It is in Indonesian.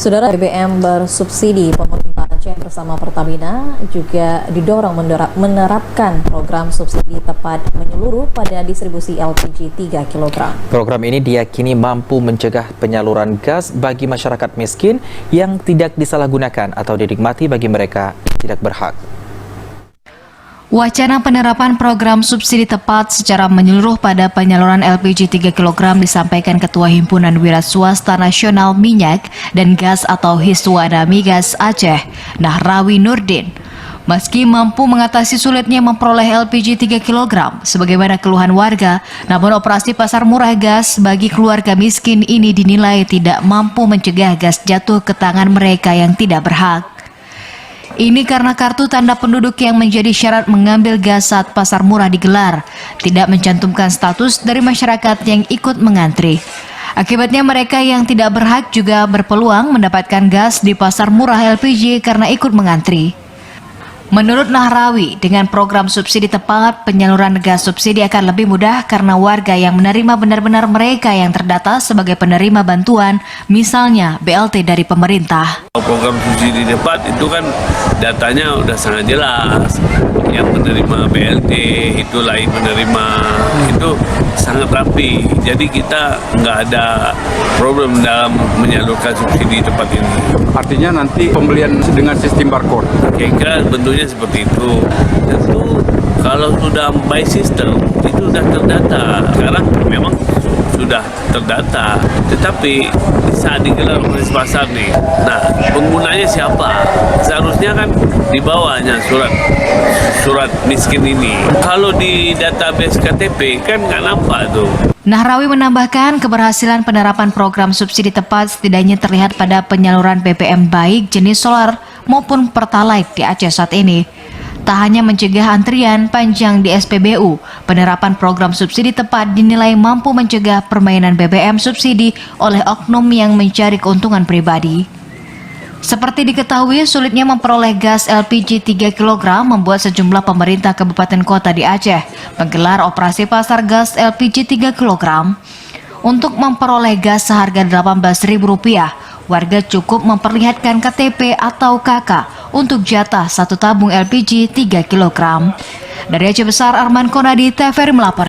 Saudara, BBM bersubsidi pemerintah Aceh bersama Pertamina juga didorong menerapkan program subsidi tepat menyeluruh pada distribusi LPG 3 kg. Program ini diyakini mampu mencegah penyaluran gas bagi masyarakat miskin yang tidak disalahgunakan atau dinikmati bagi mereka yang tidak berhak. Wacana penerapan program subsidi tepat secara menyeluruh pada penyaluran LPG 3 kg disampaikan Ketua Himpunan Wira Swasta Nasional Minyak dan Gas atau Hiswana Migas Aceh, Nahrawi Nurdin. Meski mampu mengatasi sulitnya memperoleh LPG 3 kg sebagaimana keluhan warga, namun operasi pasar murah gas bagi keluarga miskin ini dinilai tidak mampu mencegah gas jatuh ke tangan mereka yang tidak berhak. Ini karena kartu tanda penduduk yang menjadi syarat mengambil gas saat pasar murah digelar tidak mencantumkan status dari masyarakat yang ikut mengantri. Akibatnya mereka yang tidak berhak juga berpeluang mendapatkan gas di pasar murah LPG karena ikut mengantri. Menurut Nahrawi, dengan program subsidi tepat, penyaluran gas subsidi akan lebih mudah karena warga yang menerima benar-benar mereka yang terdata sebagai penerima bantuan, misalnya BLT dari pemerintah. Program subsidi tepat itu kan datanya udah sangat jelas. Yang menerima BLT, itu lain menerima, itu sangat rapi. Jadi kita nggak ada problem dalam menyalurkan subsidi tepat ini. Artinya nanti pembelian dengan sistem barcode. Kira bentuknya seperti itu. Tentu kalau sudah by system itu sudah terdata. Sekarang memang sudah terdata, tetapi saat digelar operasi pasar nih, nah penggunanya siapa? Seharusnya kan di bawahnya surat miskin ini. Kalau di database KTP kan nggak nampak tuh. Nahrawi menambahkan keberhasilan penerapan program subsidi tepat setidaknya terlihat pada penyaluran BBM baik jenis solar maupun Pertalite di Aceh saat ini. Tak hanya mencegah antrian panjang di SPBU, penerapan program subsidi tepat dinilai mampu mencegah permainan BBM subsidi oleh oknum yang mencari keuntungan pribadi. Seperti diketahui, sulitnya memperoleh gas LPG 3 kg membuat sejumlah pemerintah kabupaten kota di Aceh menggelar operasi pasar gas LPG 3 kg. Untuk memperoleh gas seharga Rp18.000, warga cukup memperlihatkan KTP atau KK untuk jatah satu tabung LPG 3 kg. Dari Aceh Besar, Arman Konadi, TVRI melapor.